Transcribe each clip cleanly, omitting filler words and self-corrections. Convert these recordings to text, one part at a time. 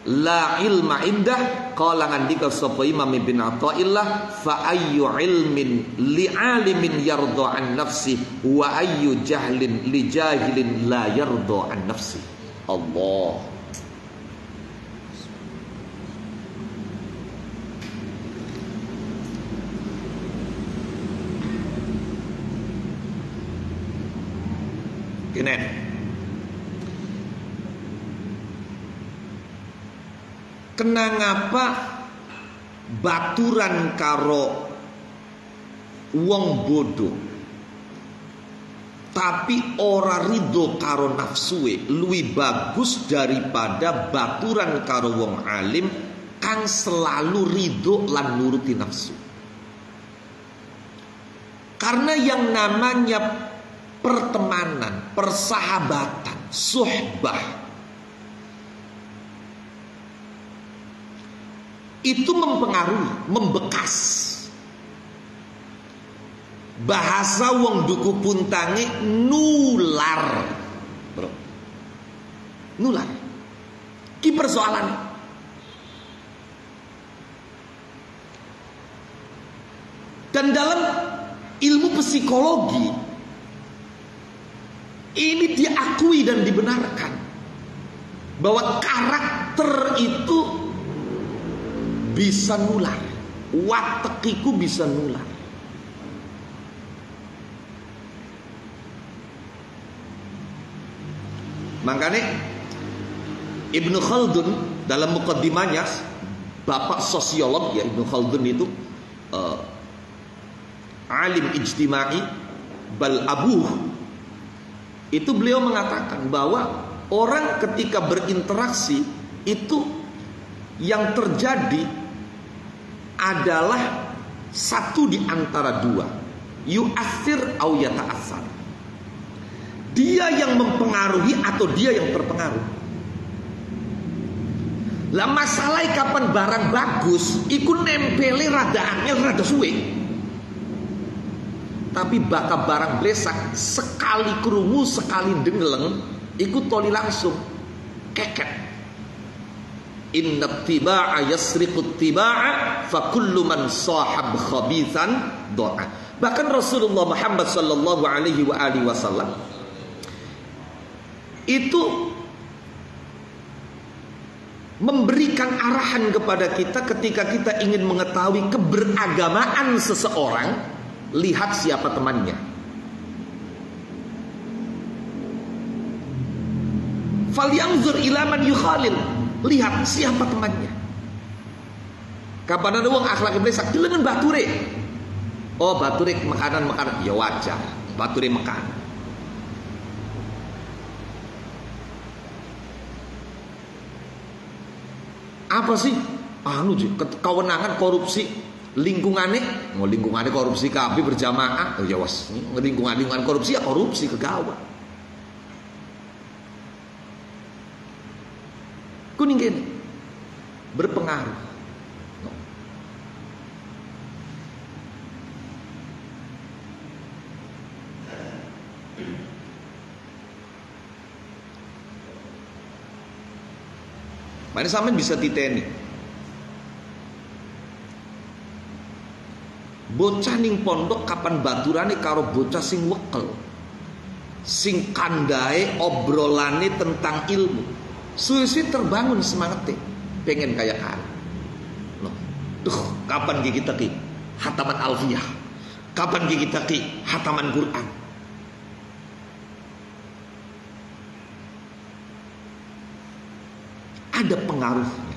la ilma indah. Qala ngandika sapa Imam Ibn Athaillah, fa ayyu ilmin li alimin yarda an nafsi wa ayyu jahlin li jahilin la yarda an nafsi. Allah. Gini, kenapa baturan karo wong bodoh tapi ora rido karo nafsuwe luwih bagus daripada baturan karo wong alim kang selalu rido lan nuruti nafsu. Karena yang namanya pertemanan, persahabatan, suhbah itu mempengaruhi, membekas. Bahasa wong duku puntange nular, bro. Nular. Ki persoalan. Dan dalam ilmu psikologi ini diakui dan dibenarkan bahwa karakter itu bisa nular, watekiku bisa nular. Makanya Ibnu Khaldun dalam muqaddimahnya, bapak sosiolog ya Ibnu Khaldun itu alim ijtimai bal abuh. Itu beliau mengatakan bahwa orang ketika berinteraksi itu yang terjadi adalah satu di antara dua, yu'athir au yata'athar. Dia yang mempengaruhi atau dia yang terpengaruh. Lah masalah kapan barang bagus iku nempeli rada angel rada suwe. Tapi bakal barang blesak sekali krungu sekali dengeleng ikut toli langsung keket. Inna tiba'a yasriqut tiba'a fa kullu man sahab khabithan doa. Bahkan Rasulullah Muhammad sallallahu alaihi wasallam itu memberikan arahan kepada kita ketika kita ingin mengetahui keberagamaan seseorang. Lihat siapa temannya. Falyanzur ila man yukhalil. Lihat siapa temannya. Kapan ada wong akhlak blesak dilengen bature. Oh, bature makanan ya wajar. Bature makan. Apa sih? Kewenangan korupsi lingkungannya korupsi kabeh berjamaah. Oh ya was, lingkungan korupsi ya korupsi kegawa. Kuning gini berpengaruh. Mana sampean bisa titeni. Bocah ning pondok kapan baturane karo bocah sing wekel, sing kandhae obrolane tentang ilmu, suwi-suwi terbangun semangatnya pengen kayak kan. Kapan kita ki hataman alfiyah, kapan kita ki hataman Quran. Ada pengaruhnya.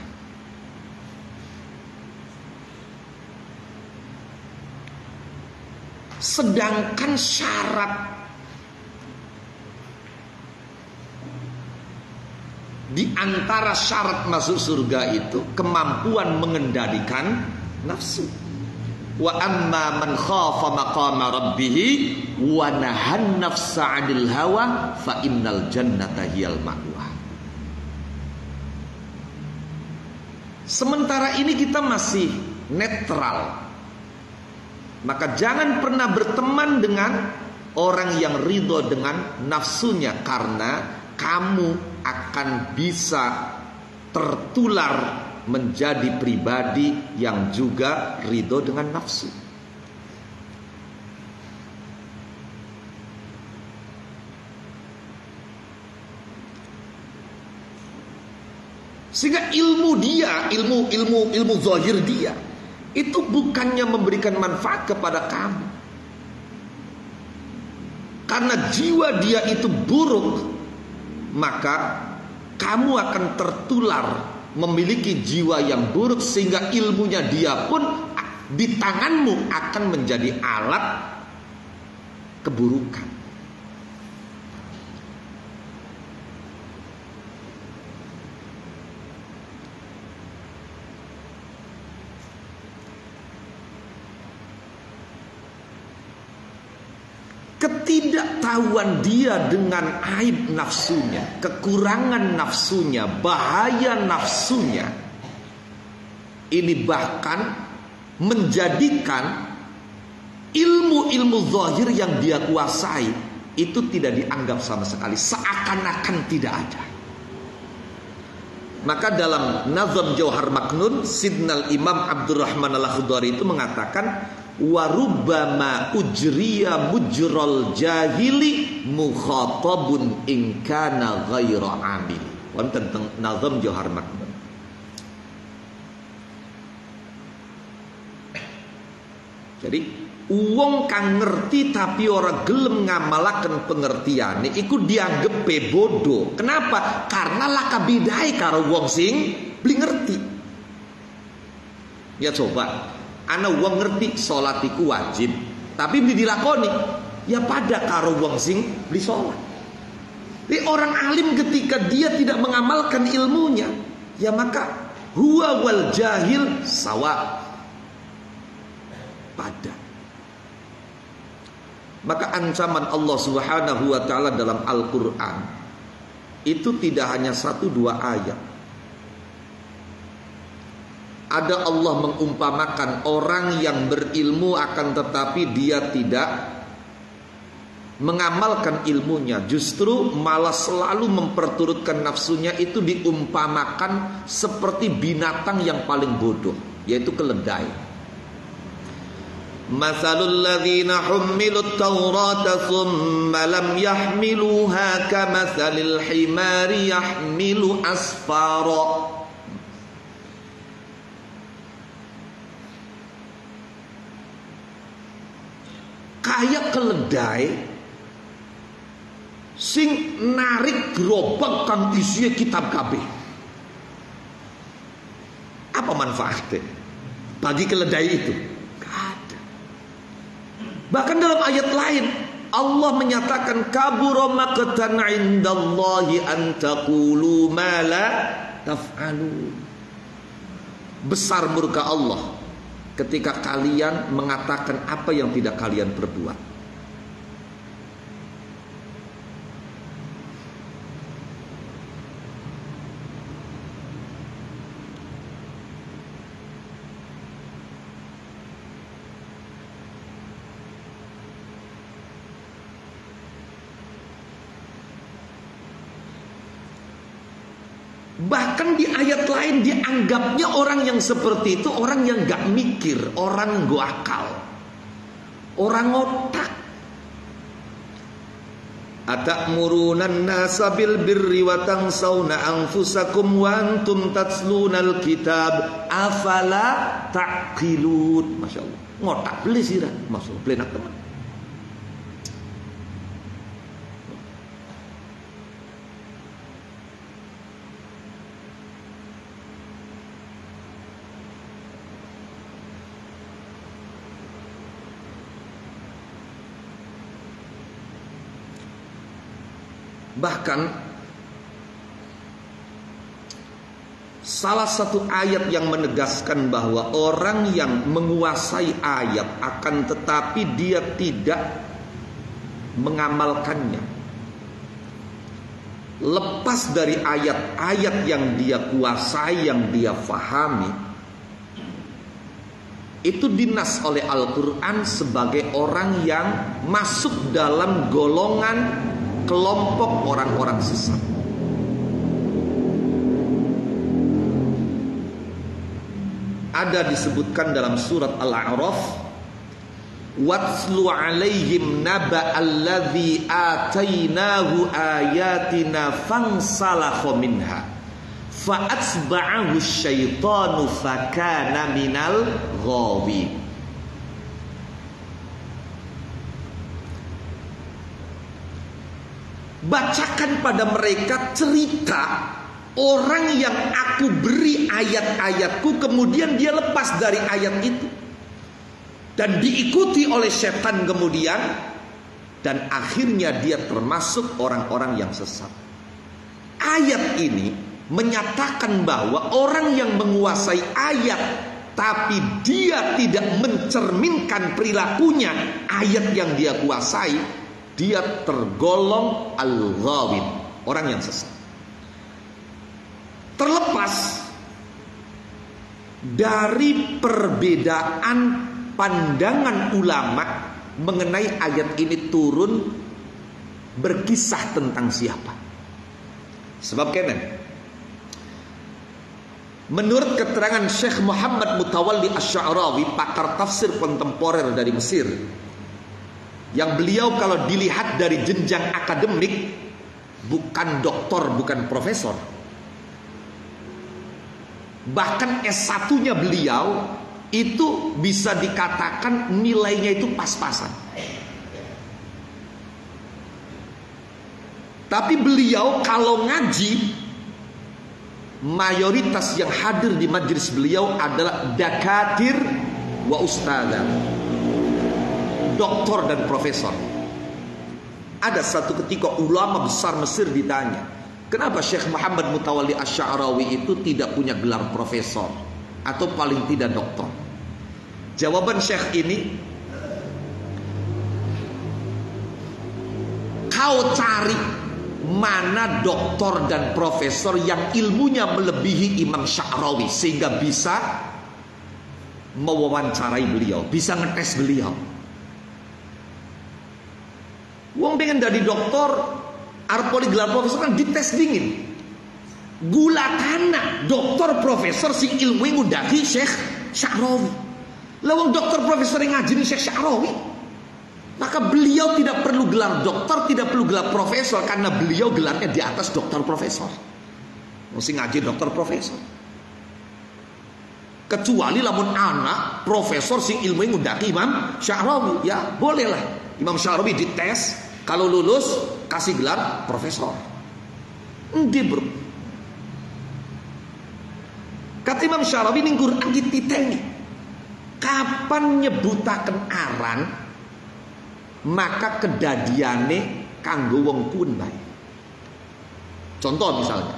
Sedangkan syarat di antara syarat masuk surga itu kemampuan mengendalikan nafsu. Wa amma man khafa maqama rabbih wa nahan nafsa 'anil hawa fa innal jannata hiyal ma'wa. Sementara ini kita masih netral. Maka jangan pernah berteman dengan orang yang ridho dengan nafsunya, karena kamu akan bisa tertular menjadi pribadi yang juga ridho dengan nafsu. Sehingga ilmu dia, ilmu zahir dia itu bukannya memberikan manfaat kepada kamu. Karena jiwa dia itu buruk, maka kamu akan tertular memiliki jiwa yang buruk, sehingga ilmunya dia pun di tanganmu akan menjadi alat keburukan. Ketidaktahuan dia dengan aib nafsunya, kekurangan nafsunya, bahaya nafsunya, ini bahkan menjadikan ilmu-ilmu zahir yang dia kuasai itu tidak dianggap sama sekali, seakan-akan tidak ada. Maka dalam Nazam Jauhar Maknun, Sidnal Imam Abdurrahman Al-Akhdari itu mengatakan, warubbama ujriya mujral jahili mukhatabun in kana ghaira amil. Wonten teng Nazam Jauhar Maknun. Jadi wong kang ngerti tapi ora gelem ngamalaken pengertiane iku dianggep bodoh. Kenapa? Karena lakabidai karo wong sing beli ngerti. Ya coba, ana wong ngerti salat iku wajib, tapi beli dilakoni, ya pada karo wong sing beli salat. Jadi orang alim ketika dia tidak mengamalkan ilmunya, ya maka huwa wal jahil sawa, pada. Maka ancaman Allah Subhanahu wa taala dalam Al-Qur'an itu tidak hanya 1-2 ayat. Ada Allah mengumpamakan orang yang berilmu akan tetapi dia tidak mengamalkan ilmunya, justru malah selalu memperturutkan nafsunya, itu diumpamakan seperti binatang yang paling bodoh, yaitu keledai. Matsalul ladzina hummilut taurata tsumma lam yahmiluha kamatsalil himari yahmilu asfara. Kayak keledai sing narik gerobak kang isinya kitab kabeh. Apa manfaatnya bagi keledai itu? Gak ada. Bahkan dalam ayat lain Allah menyatakan kabura maqtan 'indallahi an taqulu ma la taf'alun. Besar murka Allah ketika kalian mengatakan apa yang tidak kalian perbuat. Bahkan di ayat lain dianggapnya orang yang seperti itu orang yang gak mikir, orang yang gak akal, orang otak. Atamuruna nasa bil birri wa tansawna anfusakum wa antum tatlunal kitab afala taqilun. Masya Allah, ngotak beli sirah, masya Allah, beli nak teman. Bahkan salah satu ayat yang menegaskan bahwa orang yang menguasai ayat akan tetapi dia tidak mengamalkannya, lepas dari ayat-ayat yang dia kuasai, yang dia fahami, itu dinas oleh Al-Quran sebagai orang yang masuk dalam golongan kelompok orang-orang sesat. ada disebutkan dalam surat Al-A'raf, watslu alaihim naba alladzi atainahu ayatina fansalakha minha fa'atsba'ahu syaitanu fakana minal ghawin. Bacakan pada mereka cerita orang yang aku beri ayat-ayatku, kemudian dia lepas dari ayat itu dan diikuti oleh setan kemudian, dan akhirnya dia termasuk orang-orang yang sesat. Ayat ini menyatakan bahwa orang yang menguasai ayat tapi dia tidak mencerminkan perilakunya ayat yang dia kuasai, dia tergolong al-ghawin, orang yang sesat. Terlepas dari perbedaan pandangan ulama mengenai ayat ini turun berkisah tentang siapa. Sebab kenen, menurut keterangan Syekh Muhammad Mutawalli Asy-Sya'rawi, pakar tafsir kontemporer dari Mesir, yang beliau kalau dilihat dari jenjang akademik bukan doktor, bukan profesor, bahkan S1-nya beliau itu bisa dikatakan nilainya itu pas-pasan. Tapi beliau kalau ngaji, mayoritas yang hadir di majelis beliau adalah dakatir wa ustadzah, doktor dan profesor. Ada satu ketika ulama besar Mesir ditanya, kenapa Syekh Muhammad Mutawalli Asy-Sya'rawi itu tidak punya gelar profesor atau paling tidak doktor? Jawaban Syekh ini, kau cari mana doktor dan profesor yang ilmunya melebihi Imam Sya'rawi sehingga bisa mewawancarai beliau, bisa ngetes beliau. Wong pengen jadi doktor, arpoli gelar profesor kan dites dingin. Gula kana doktor profesor si ilmu yang ngundaki Syekh Sya'rawi. Lawang doktor profesor yang ngajini Syekh Sya'rawi, maka beliau tidak perlu gelar doktor, tidak perlu gelar profesor, karena beliau gelarnya di atas doktor profesor. Mesti ngaji doktor profesor. Kecuali lamun anak profesor sing ilmu yang ngundaki Imam Sya'rawi, ya bolehlah Imam Sya'rawi dites, kalau lulus kasih gelar profesor. Endi bro. Kata Imam Sya'rawi ning Quran dititengi, kapan nyebutaken aran maka kedadiane kanggo wong kuwen bae. Contoh misalnya,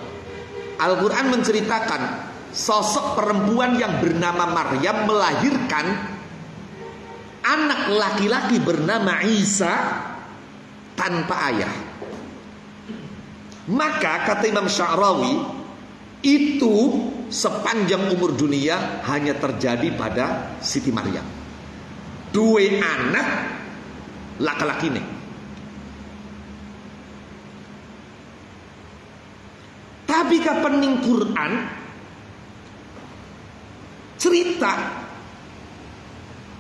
Al-Quran menceritakan sosok perempuan yang bernama Maryam melahirkan anak laki-laki bernama Isa tanpa ayah. Maka kata Imam Sya'rawi, itu sepanjang umur dunia hanya terjadi pada Siti Maryam. Dua anak laki-laki nih. Tapi kapan ning Quran cerita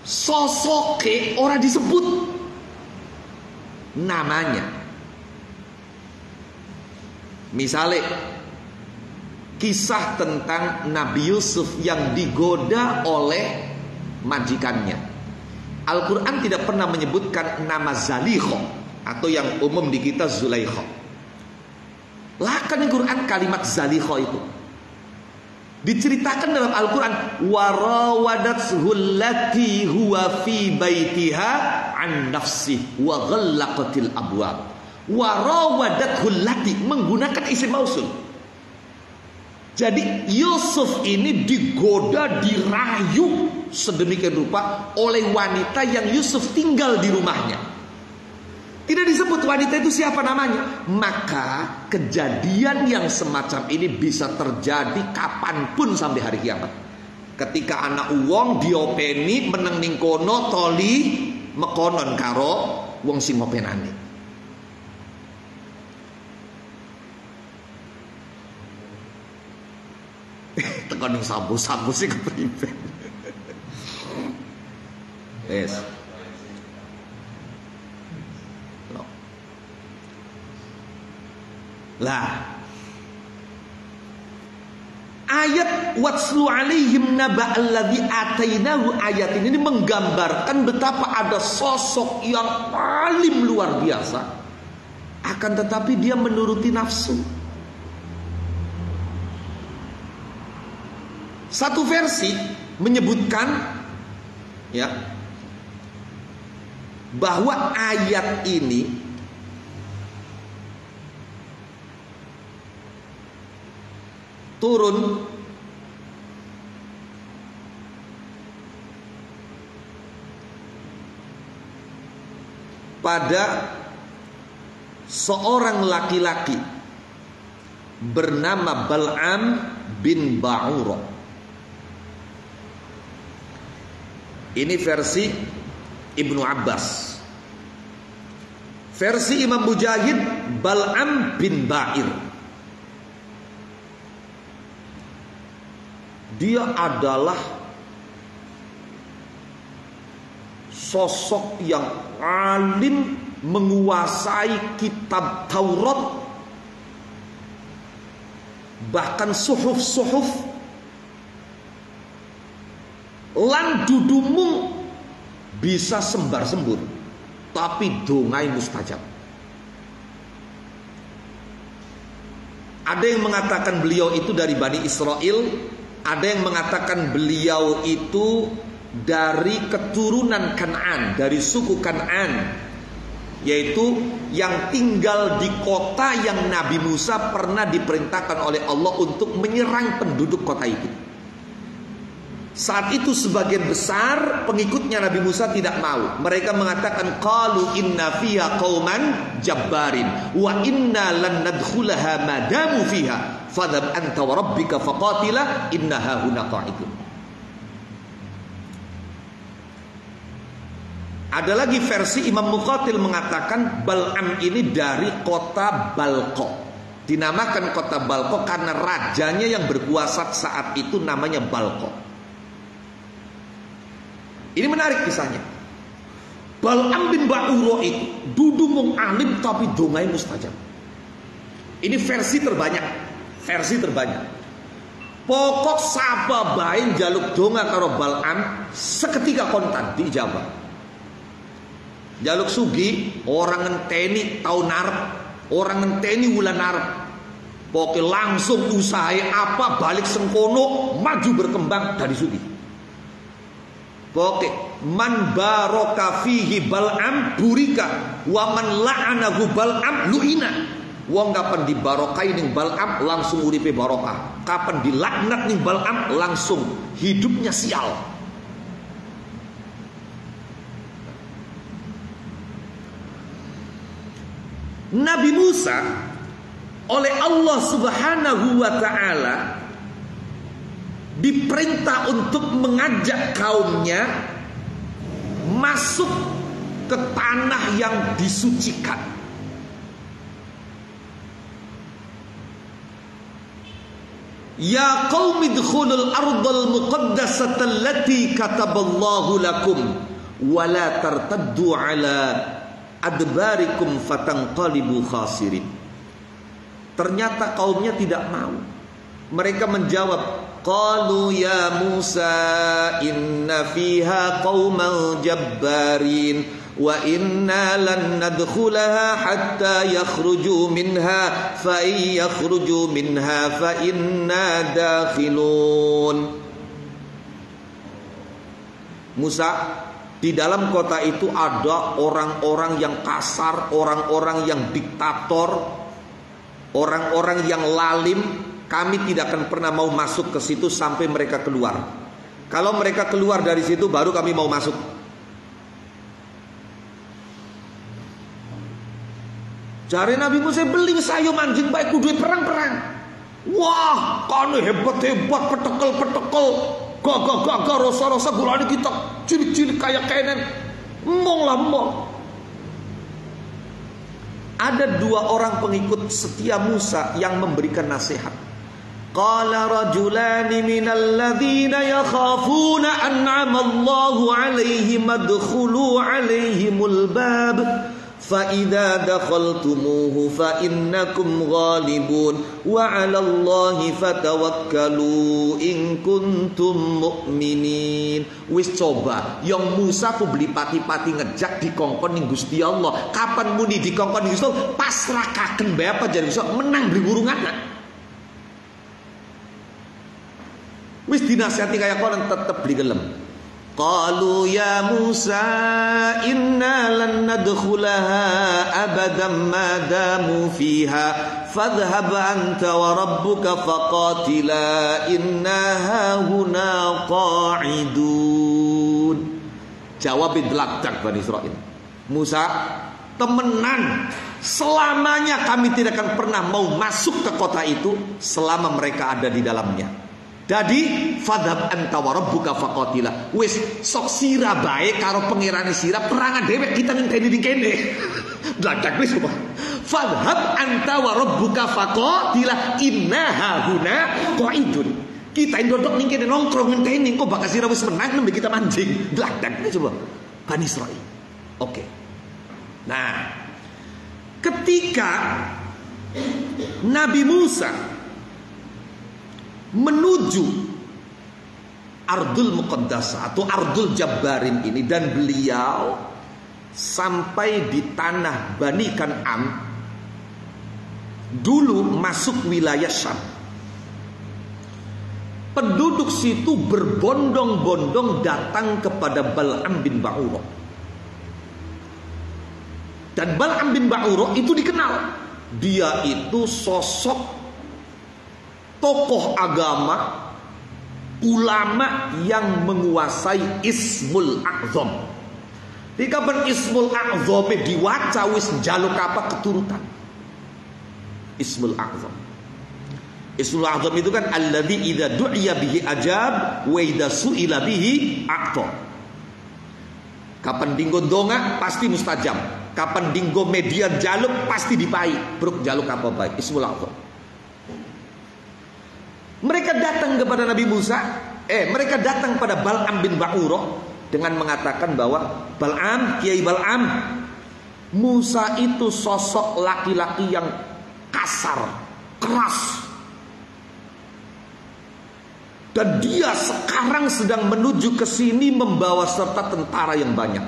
sosoke ora disebut namanya. Misalnya kisah tentang Nabi Yusuf yang digoda oleh majikannya. Al-Quran tidak pernah menyebutkan nama Zalikho, atau yang umum di kita Zulaikho. Lahkan Al-Quran kalimat Zalikho itu diceritakan dalam Al-Quran, warawadathu allati huwa fi baitiha an nafsi wa ghallaqatil abwab. Warawadathu allati menggunakan isim mausul. Jadi Yusuf ini digoda, dirayu sedemikian rupa oleh wanita yang Yusuf tinggal di rumahnya. Tidak disebut wanita itu siapa namanya. Maka kejadian yang semacam ini bisa terjadi kapanpun sampai hari kiamat. Ketika anak wong diopeni meneng ning kono toli mekonon karo wong sing ngopenane. Tekan ning sambu-sambu sing kepriben. Wes. Lah. Ayat watslu alaihim naba alladzi atainahu ayatin ini menggambarkan betapa ada sosok yang alim luar biasa, akan tetapi dia menuruti nafsu. Satu versi menyebutkan ya bahwa ayat ini turun pada seorang laki-laki bernama Bal'am bin Ba'ura. Ini versi Ibnu Abbas. Versi Imam Mujahid, Bal'am bin Ba'ir. Dia adalah sosok yang alim, menguasai kitab Taurat, bahkan suhuf-suhuf. Lan dudumung bisa sembar-sembur, tapi dongai mustajab. Ada yang mengatakan beliau itu dari Bani Israel, ada yang mengatakan beliau itu dari keturunan Kan'an, dari suku Kan'an, yaitu yang tinggal di kota yang Nabi Musa pernah diperintahkan oleh Allah untuk menyerang penduduk kota itu. Saat itu sebagian besar pengikutnya Nabi Musa tidak mau. Mereka mengatakan qalu inna fiha qauman jabbarin wa inna lan nadkhulaha madamu fiha fadhab anta wa rabbika faqatila innaha huna qa'idun. Ada lagi versi Imam Muqatil mengatakan Bal'am ini dari kota Balqa. Dinamakan kota Balqa karena rajanya yang berkuasa saat itu namanya Balqa. Ini menarik kisahnya. Bal'am bin Ba'ura itu dudumung alim tapi dongai mustajab. Ini versi terbanyak. Versi terbanyak. Pokok sapa bae njaluk donga karo Bal'am seketika kontan dijawab. Jaluk sugi orang ngenteni tahun arep, orang ngenteni wulan arep. Pokoknya langsung usahai apa balik sengkono maju berkembang dari sugi. Pokoknya man baraka fihi Bal'am burika wa man la'anahu Bal'am lu'ina. Wong kapan dibarokai ning Bal'am langsung uripe barokah. Kapan dilaknat ning Bal'am langsung hidupnya sial. Nabi Musa oleh Allah Subhanahu wa ta'ala diperintah untuk mengajak kaumnya masuk ke tanah yang disucikan. Ya qaumi dkhulul ardal muqaddasata allati kataballahu lakum wa la tartaddu ala adbarikum fatanqalibu khasirin. Ternyata kaumnya tidak mau. Mereka menjawab, qalu ya Musa inna fiha qauman jabbarin wa inna lan nadkhulaha hatta yakhruju minha fa in yakhruju minha fa inna dakhilun. Musa, di dalam kota itu ada orang-orang yang kasar, orang-orang yang diktator, orang-orang yang lalim. Kami tidak akan pernah mau masuk ke situ sampai mereka keluar. Kalau mereka keluar dari situ baru kami mau masuk. Cari Nabi Musa beli sayur anjing baik kudu perang-perang. Wah, kan hebat-hebat petekel-petekel. Gagah-gagah rasa-rasa gulane kita cilik-cilik kayak kenen. Mong lah mong. Ada dua orang pengikut setia Musa yang memberikan nasihat. Qala rajulani minal ladzina yakhafuna an'ama Allahu 'alaihim adkhulu 'alaihimul bab fa idza dakhaltumuhu fa innakum ghalibun wa 'alallahi fatawakkalu in kuntum mu'minin. Wis coba yang Musa ku beli pati-pati ngejak dikongkon ning Gusti Allah. Kapan muni dikongkon ning Gusti Allah pasrakaken bae apa jan iso menang beli burungan. Wis dinasihati kaya kono tetep beli gelem. Qalu ya Musa inna lan nadkhulaha abadan ma damu fiha fadhhab anta wa rabbuka faqatila inna hahuna qa'idun. Jawab belakang Bani Israil. Musa, temenan selamanya kami tidak akan pernah mau masuk ke kota itu selama mereka ada di dalamnya. Jadi fadhab anta wa rabbuka faqatila. Wis sok sira bae karo pangerane sira perangan dhewek kita ngenteni ning kene. Dadak wis apa? Fadhab anta wa rabbuka faqatila inna hauna qaidun. Kita ndodok ning kene nongkrong ngenteni kok bakal sira wis menang nembe kita mancing. Dadak wis coba. Bani Israil. Oke. Nah, ketika Nabi Musa menuju Ardul Muqaddasah atau Ardul Jabbarin ini dan beliau sampai di tanah Bani Kan'an, dulu masuk wilayah Syam. Penduduk situ berbondong-bondong datang kepada Bal'am bin Ba'urah. Dan Bal'am bin Ba'urah itu dikenal, dia itu sosok tokoh agama, ulama yang menguasai Ismul A'zam. Di kapan Ismul A'zam diwaca wis njaluk apa keturutan. Ismul A'zam. Ismul A'zam itu kan alladzi idza du'iya bihi ajab wa idza su'ila bihi a'ta. Kapan dinggo donga pasti mustajab. Kapan dinggo media jaluk pasti dipai. Bruk jaluk apa baik. Ismul A'zam. Mereka datang kepada Nabi Musa, mereka datang pada Bal'am bin Ba'urah dengan mengatakan bahwa Bal'am, Kiai Bal'am, Musa itu sosok laki-laki yang kasar, keras. Dan dia sekarang sedang menuju ke sini membawa serta tentara yang banyak.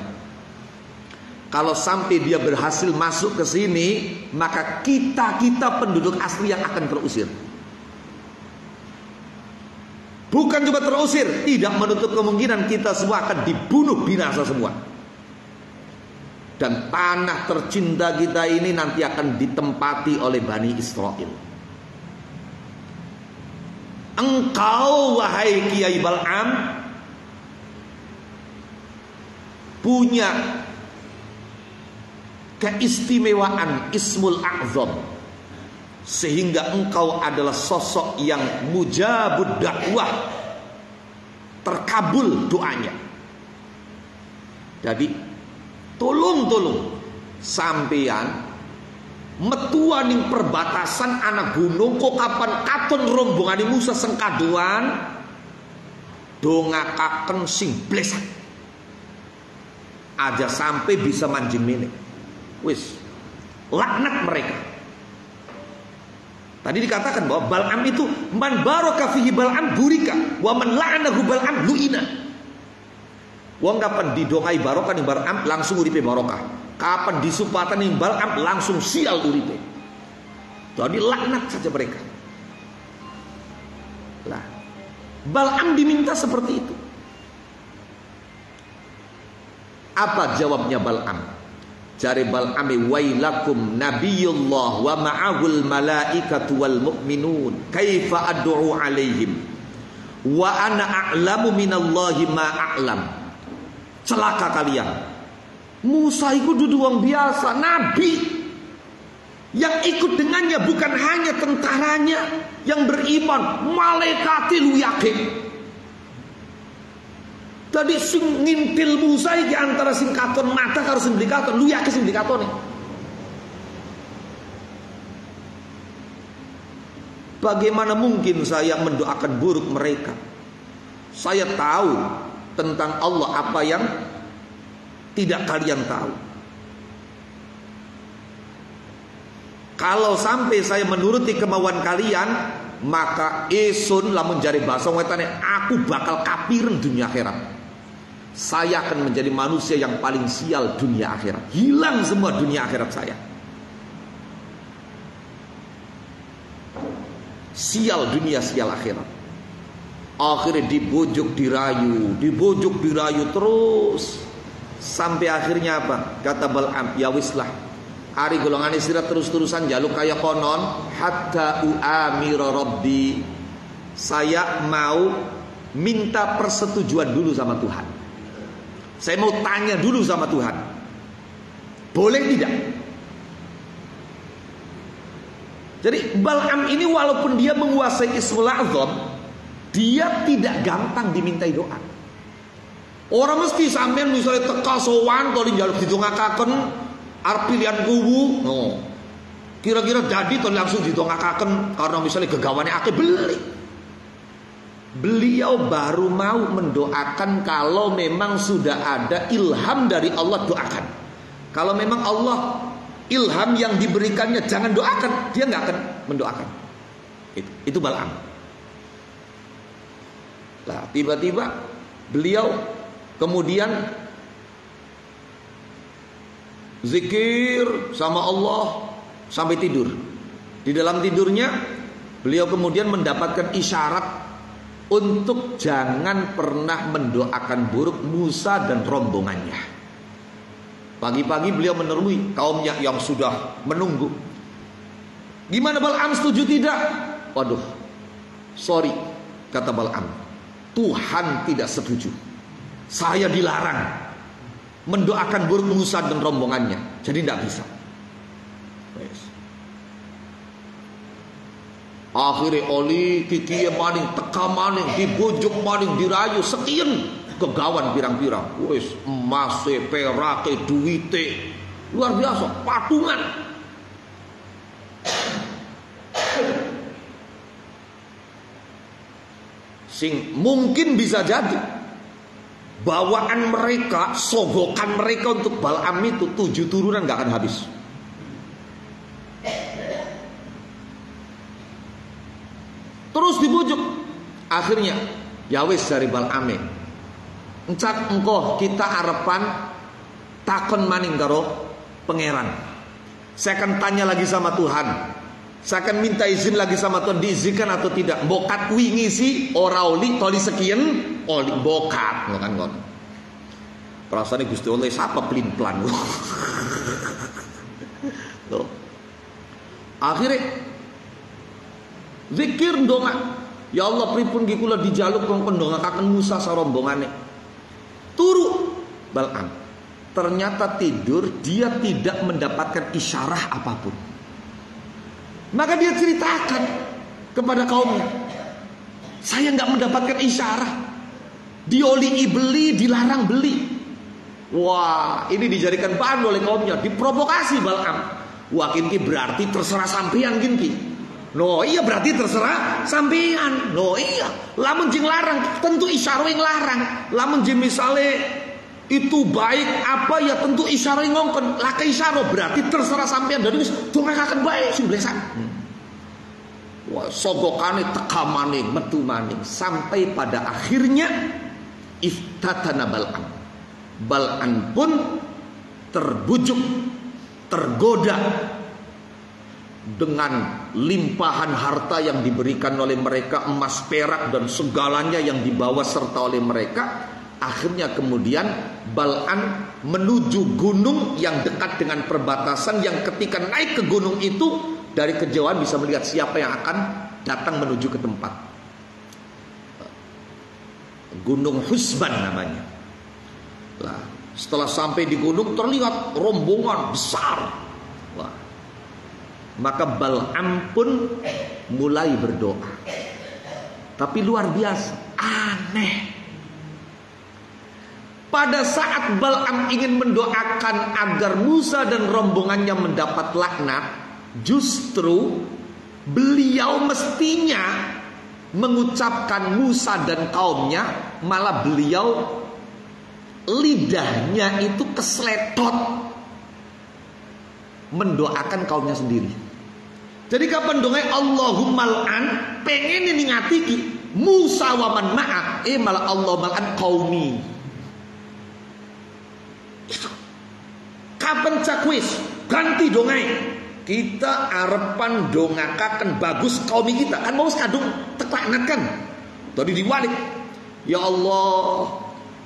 Kalau sampai dia berhasil masuk ke sini, maka kita penduduk asli yang akan terusir. Bukan cuma terusir, tidak menutup kemungkinan kita semua akan dibunuh binasa semua. Dan tanah tercinta kita ini nanti akan ditempati oleh Bani Israil. Engkau wahai Kiai Bal'am punya keistimewaan Ismul A'zam, sehingga engkau adalah sosok yang mujabud dakwah, terkabul doanya. Jadi tolong sampean metua ning perbatasan anak gunung kok kapan katon rombongan Musa sengkaduan dongakaken sing blesak aja sampai bisa mancing mene. Wis laknat mereka. Tadi dikatakan bahwa Bal'am itu man baraka fihi Bal'am burika wa man la'anahu Bal'am lu'ina. Wong kapan didongai barokah ning Bal'am langsung uripe barokah. Kapan disupatan ning Bal'am langsung sial uripe. Jadi laknat saja mereka. Lah, Bal'am diminta seperti itu. Apa jawabnya Bal'am? Jari Bal'ami wailakum nabiyullah wa ma'ahul malaikatu wal mu'minun kaifa ad'u alaihim wa ana a'lamu minallahi ma a'lam. Celaka kalian. Musa itu dudu wong biasa, nabi. Yang ikut dengannya bukan hanya tentaranya yang beriman, malaikati lu yakin. Tadi sing ngintil Musa iki antara sing katon mata karo sing beli katon, lu yakin sing beli katone. Bagaimana mungkin saya mendoakan buruk mereka? Saya tahu tentang Allah apa yang tidak kalian tahu. Kalau sampai saya menuruti kemauan kalian, maka esun lamun jari basa wetane aku bakal kapiren dunia akhirat. Saya akan menjadi manusia yang paling sial dunia akhirat. Hilang semua dunia akhirat saya. Sial dunia, sial akhirat. Akhirnya dibujuk dirayu terus. Sampai akhirnya apa? Kata Bal'am, ya wislah, ari golongan istirahat terus-terusan jaluk kaya konon hatta u'amira rabbi. Saya mau minta persetujuan dulu sama Tuhan. Saya mau tanya dulu sama Tuhan, boleh tidak? Jadi Bal'am ini walaupun dia menguasai Ismul A'zam, dia tidak gampang dimintai doa. Orang mesti sampean misalnya teka sowan to njaluk didongakaken arep pilihan kuwu, no. Kira-kira jadi to langsung didongakaken karena misalnya gegawane akeh beli. Beliau baru mau mendoakan kalau memang sudah ada ilham dari Allah, doakan. Kalau memang Allah ilham yang diberikannya jangan doakan, dia nggak akan mendoakan. Itu Bal'am. Nah, tiba-tiba beliau kemudian zikir sama Allah sampai tidur. Di dalam tidurnya beliau kemudian mendapatkan isyarat untuk jangan pernah mendoakan buruk Musa dan rombongannya. Pagi-pagi beliau menemui kaumnya yang sudah menunggu. Gimana Bal'am, setuju tidak? Waduh, sorry, kata Bal'am, Tuhan tidak setuju. Saya dilarang mendoakan buruk Musa dan rombongannya, jadi tidak bisa. Akhirnya oli kikiye maning, teka maning, dibujuk maning, dirayu sekian kegawan pirang-pirang. Wis emase, perake, duite, luar biasa, patungan. Sing mungkin bisa jadi bawaan mereka, sogokan mereka untuk Bal'am itu 7 turunan gak akan habis. Terus dibujuk. Akhirnya ya wis dari Bal'ame, encak engko kita arepan takon maning karo pangeran. Saya akan tanya lagi sama Tuhan. Saya akan minta izin lagi sama Tuhan, diizinkan atau tidak. Bokat wingi si ora oli toli sekian oli bokat ngono kan. Perasaane Gusti Allah sapa pelin-pelan. Tuh. Akhirnya zikir ndonga, ya Allah pripun ki kula dijaluk kongkon ndongakaken Musa sarombongane. Turu Bal'am. Ternyata tidur, dia tidak mendapatkan isyarah apapun. Maka dia ceritakan kepada kaumnya, saya nggak mendapatkan isyarah, diolii beli, dilarang beli. Wah, ini dijadikan bahan oleh kaumnya, diprovokasi Bal'am. Wah, kinki berarti terserah sampean kinki. No iya berarti terserah sampean. No iya, lamun jeng larang tentu isyarah yang larang. Lamun jeng misale itu baik apa ya tentu isyarah yang ngongkon. Laka isyarah berarti terserah sampean. Dan wis dongakaken bae sing blesan. Wah, sogokane teka maning, metu maning, sampai pada akhirnya iftatana Bal'am. Bal'am pun terbujuk, tergoda dengan limpahan harta yang diberikan oleh mereka, emas, perak dan segalanya yang dibawa serta oleh mereka. Akhirnya kemudian Bal'am menuju gunung yang dekat dengan perbatasan, yang ketika naik ke gunung itu dari kejauhan bisa melihat siapa yang akan datang menuju ke tempat. Gunung Husban namanya. Nah, setelah sampai di gunung terlihat rombongan besar. Wah. Maka Bal'am pun mulai berdoa. Tapi luar biasa, aneh. Pada saat Bal'am ingin mendoakan agar Musa dan rombongannya mendapat laknat, justru Beliau mestinya mengucapkan Musa dan kaumnya, malah beliau lidahnya itu kesletot mendoakan kaumnya sendiri. Jadi kapan doanya Allahumma al'an, pengen ini ngatiki Musa wa man ma'a, malah Allah mal'an qaumi. Kapan cakwis ganti dongai, kita arepan dongakaken bagus kaumi kita, kan mau kadung teklaknat kan. Tadi diwalik, ya Allah,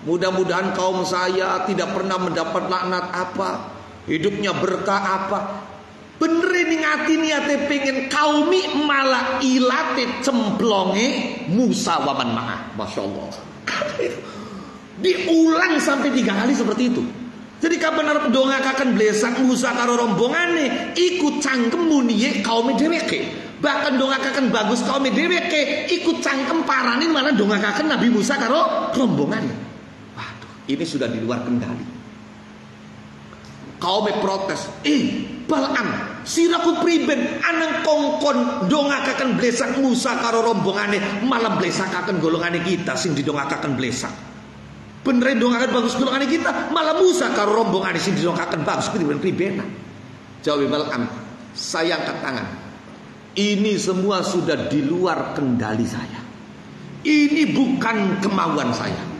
mudah-mudahan kaum saya tidak pernah mendapat laknat apa, hidupnya berkah apa. Bener ini ngati niate pengen kaumi, malah ilate cemplonge Musa wa man ma'a. Masya Allah. Diulang sampai 3 kali seperti itu. Jadi kapan arep dongakaken blesak Musa karo rombongane, iku cangkem muniye kaum dheweke. Bahkan dongakaken bagus kaum dheweke, iku cangkem parane malah dongakaken Nabi Musa karo rombongane. Waduh, ini sudah di luar kendali. Kaum protes, Bal'am, siraku priben anang kongkon dongakaken blesak Musa karo rombongane, malah blesakaken golongane kita sing didongakaken blesak. Bener dongakaken bagus golongane kita, malah Musa karo rombongane sing didongakaken bagus priben. Jawab Bal'am, saya angkat tangan. Ini semua sudah di luar kendali saya. Ini bukan kemauan saya.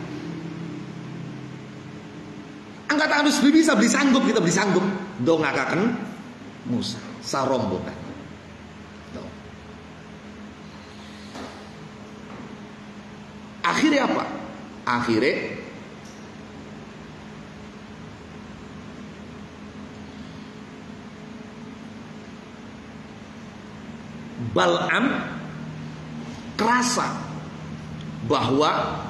Angkat tangan harus bisa, beli sanggup, kita beli sanggup dongakaken Musa sarombongan. Akhirnya apa? Akhirnya Bal'am kerasa bahwa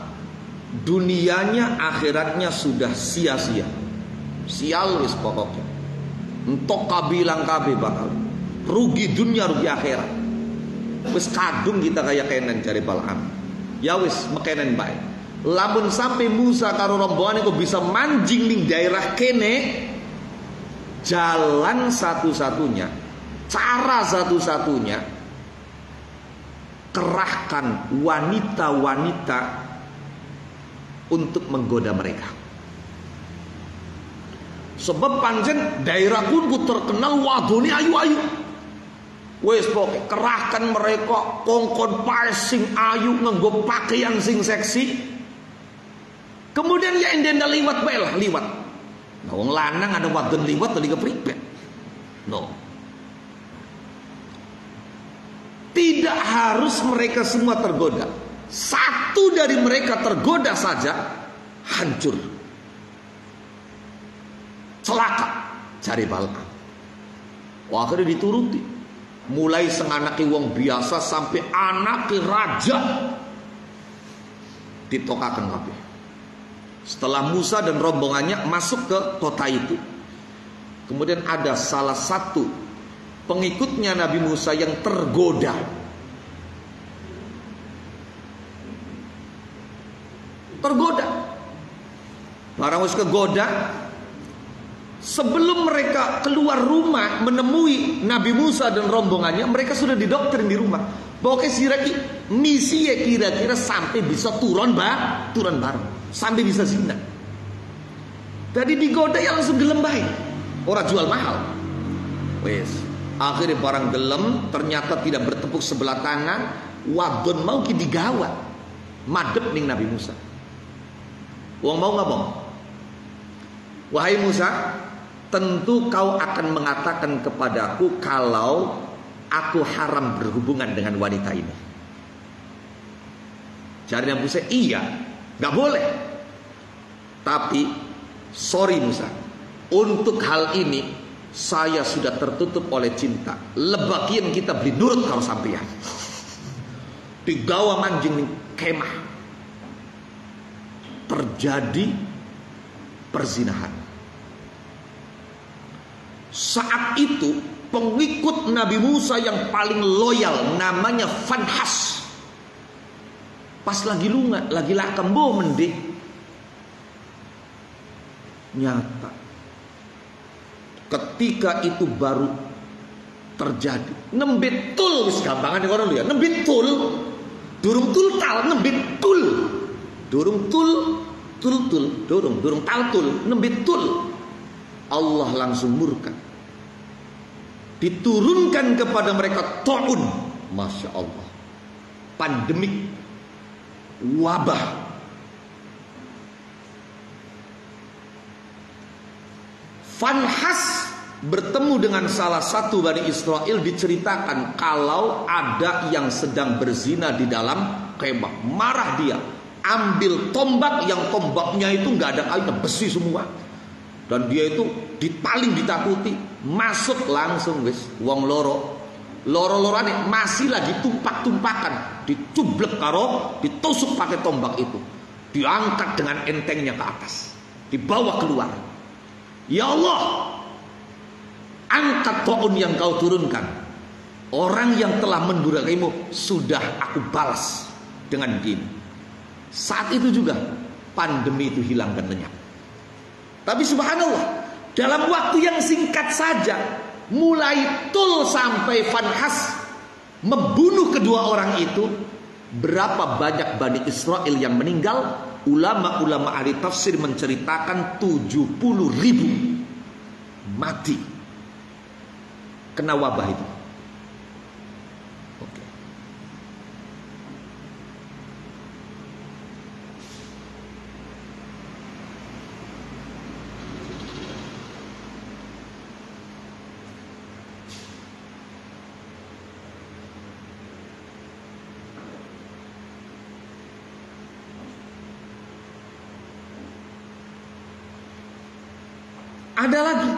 dunianya akhiratnya sudah sia-sia. Sial wis pokoknya. Entok kabilang kabeh bakal rugi dunia rugi akhirat. Wis kadung kita kayak kenen cari Bal'am. Ya wis mekenen bae. Lamun sampai Musa karo rombongan kok bisa manjing ning daerah kene, jalan satu-satunya, cara satu-satunya, kerahkan wanita-wanita untuk menggoda mereka. Sebab pancen daerah pun terkenal wadone ayu-ayu. Wes pokoke kerahkan mereka kongkon paes sing ayu nganggo pakaian sing seksi. Kemudian ya enden liwat bae lah, liwat. Nah wong lanang ada wadon liwat tadi kepripet. No. Tidak harus mereka semua tergoda. Satu dari mereka tergoda saja hancur. Celaka cari Bal'am. Wah, akhirnya dituruti. Mulai senganaki wong biasa sampai anaki raja ditokakan kabeh. Setelah Musa dan rombongannya masuk ke kota itu, kemudian ada salah satu pengikutnya Nabi Musa yang tergoda. Barang wis kegoda, sebelum mereka keluar rumah menemui Nabi Musa dan rombongannya, mereka sudah didoktrin di rumah. Pokoknya siraki misi ya kira-kira sampai bisa turun bareng, sampai bisa zina. Tadi digoda ya langsung gelem bae. Ora jual mahal. Wes, akhirnya barang gelem, ternyata tidak bertepuk sebelah tangan, wadon mau ki digawat. Madep ning Nabi Musa. Wong mau ngomong, wahai Musa, tentu kau akan mengatakan kepadaku kalau aku haram berhubungan dengan wanita ini. Jari Nabi Musa, iya, gak boleh. Tapi, sorry Musa, untuk hal ini saya sudah tertutup oleh cinta. Lebakian kita beli nurut kalau sampeyan. Digawa manjing ning kemah. Terjadi perzinahan. Saat itu pengikut Nabi Musa yang paling loyal namanya Fanhas, pas lagi lunga, lagi lakembo mendek, nyata ketika itu baru terjadi. Nembe tul wis gampangan ning kono lho ya. Nembe tul. Durung tul tal, nembe tul. Durung tul, durung tal tul, nembe tul. Allah langsung murka. Diturunkan kepada mereka taun, masya Allah, pandemik, wabah. Fanhas bertemu dengan salah satu Bani Israel, diceritakan kalau ada yang sedang berzina di dalam kemah. Marah dia, ambil tombak, yang tombaknya itu nggak ada kainya, besi semua. Dan dia itu paling ditakuti, masuk langsung wis wong lorone masih lagi tumpak-tumpakan, dicublek karo ditusuk pakai tombak itu, diangkat dengan entengnya ke atas, dibawa keluar. Ya Allah, angkat taun yang kau turunkan. Orang yang telah mendurhakaimu sudah aku balas dengan gini. Saat itu juga pandemi itu hilang dan lenyap. Tapi subhanallah, dalam waktu yang singkat saja, mulai tul sampai Fanhas membunuh kedua orang itu, berapa banyak Bani Israel yang meninggal? Ulama-ulama ahli tafsir menceritakan 70.000 mati kena wabah itu. Oke. Ada lagi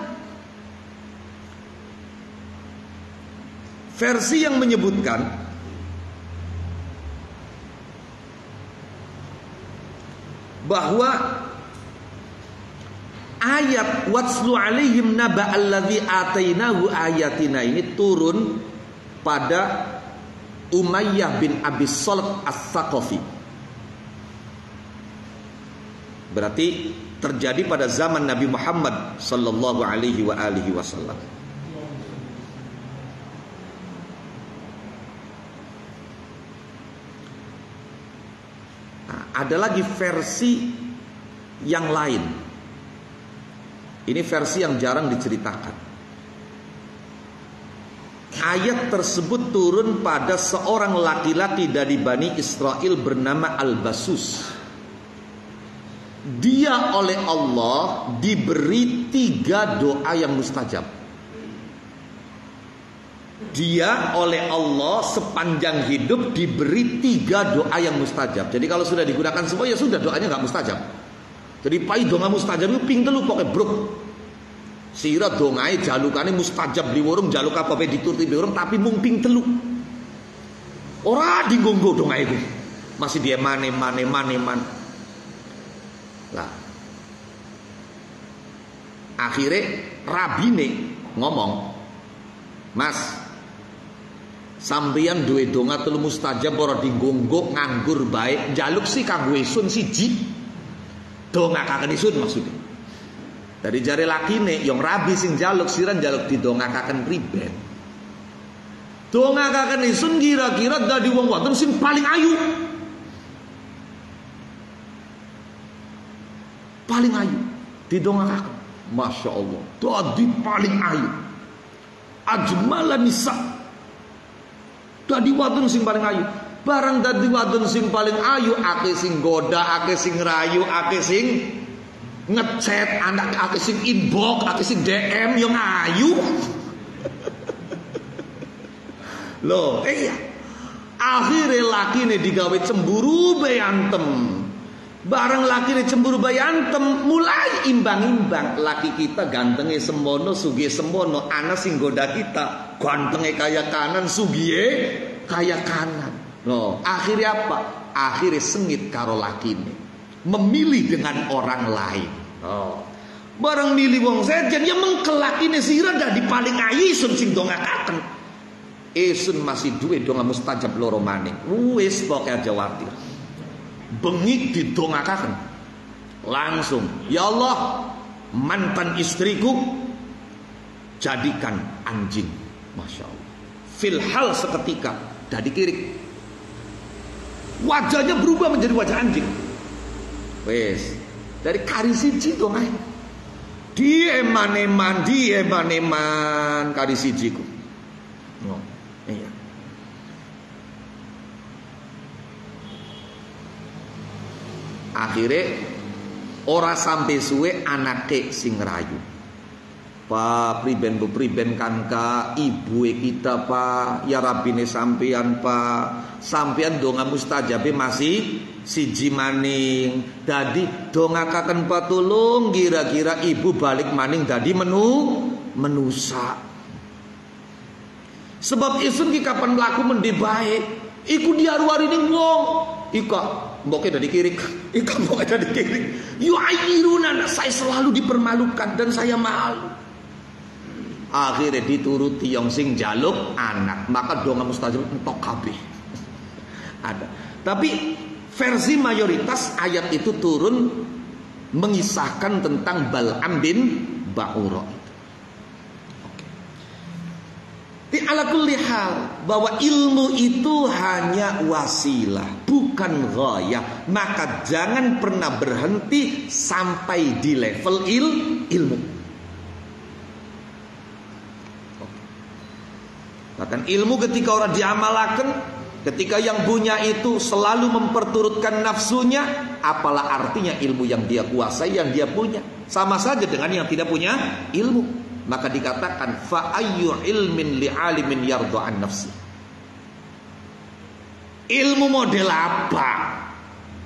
versi yang menyebutkan bahwa ayat watslu alaihim naba alladzi atainahu ayatina ini turun pada Umayyah bin Abi Salt As-Saqafi. Berarti terjadi pada zaman Nabi Muhammad sallallahu alaihi wa alihi wasallam. Nah, ada lagi versi yang lain. Ini versi yang jarang diceritakan. Ayat tersebut turun pada seorang laki-laki dari Bani Israel bernama Al-Basus. Dia oleh Allah diberi 3 doa yang mustajab. Dia oleh Allah sepanjang hidup diberi 3 doa yang mustajab. Jadi kalau sudah digunakan semua, ya sudah, doanya gak mustajab. Jadi pai doa mustajab itu ping telu pokoknya bruk. Sira dongae jalukane mustajab di warung, jaluk apa bae dituruti di warung, tapi mung ping telu. Ora digonggo dongae itu. Masih dia mane. Lah, akhirnya rabine ngomong, Mas, sampeyan duwe donga telu mustajab ora digonggo nganggur bae, njaluk sih kanggo isun siji. Dongakaken isun maksudnya. Dari jari lakine yang rabi sing njaluk sira njaluk didongakaken pribet. Dongakaken isun kira-kira dadi wong wadon sing paling ayu. Paling ayu didongakaken, masya Allah, dadi paling ayu, ajmalan nisa, dadi wadon sing paling ayu. Barang dadi wadon sing paling ayu, ake sing goda, ake sing rayu, ake sing ngechat, anak ake sing inbox, ake sing DM yang ayu. Loh, iya. Akhirnya laki ini digawe cemburu bayantem. Barang laki ini cemburu bayantem, mulai imbang-imbang. Laki kita gantengnya sembono, sugih sembono. Anak sing goda kita gantengnya kaya kanan, sugih kaya kanan. Loh, akhirnya apa? Akhirnya sengit karo laki ini, memilih dengan orang lain. Oh, barang milih wong sejen, ya mengkelak ini sira dadi paling ayu sun sing dongakaken. Esun masih duwe donga mustajab loro maning. Wis pokoke aja watir. Bengik didongakaken. Langsung, ya Allah, mantan istriku jadikan anjing. Masya Allah. Filhal seketika dadi kirik. Wajahnya berubah menjadi wajah anjing. Wes, dari kari siji dong ae. Dieman-eman kari siji ku. Oh, iya. Akhirnya ora sampai suwe anake sing rayu. Pak priben kanka ibu kita pak, ya rabine sampean pak, sampean donga mustajabe masih siji maning. Dadi dongakaken patulung kira-kira ibu balik maning dadi menusa. Sebab isun ki kapan mlaku mendhe bae, iku diaru-arine wong. Ika mboke dadi kirik. Ika mboke dadi kirik. Yu ayiruna, saya selalu dipermalukan dan saya malu. Akhirnya dituruti yang sing jaluk anak, maka donga mustajab entok kabeh. Ada. Tapi versi mayoritas ayat itu turun mengisahkan tentang Bal'am bin Ba'ura. Di ala kulli hal bahwa ilmu itu hanya wasilah, bukan ghayah. Maka jangan pernah berhenti sampai di level ilmu. Bahkan ilmu ketika orang diamalkan, ketika yang punya itu selalu memperturutkan nafsunya, apalah artinya ilmu yang dia kuasai, yang dia punya. Sama saja dengan yang tidak punya ilmu. Maka dikatakan fa ayyu ilmin li alimin yarda an nafsi. Ilmu model apa?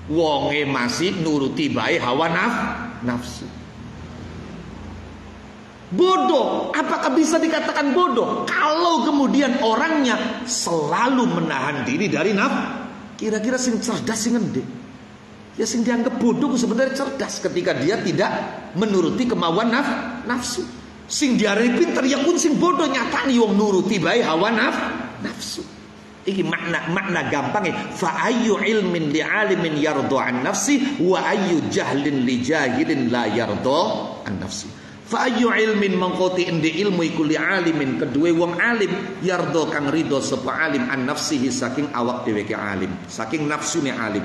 Wonge masih nuruti bae hawa nafsu. Bodoh, apakah bisa dikatakan bodoh kalau kemudian orangnya selalu menahan diri dari kira-kira sing cerdas sing endi? Ya sing dianggap bodoh sebenarnya cerdas ketika dia tidak menuruti kemauan nafsu. Sing diarani pinter ya pun sing bodoh nyatani wong nuruti bae hawa nafsu. Iki makna gampangnya fa ayyu ilmin li alimin yarda an nafsi wa ayyu jahlin li jahilin la yarda an nafsi. Fa ayyu ilmin mangkoti endi ilmu iku li alimin kedue wong alim yarda kang ridho sapa alim an nafsihi saking awak dhewe ke alim, saking nafsune alim.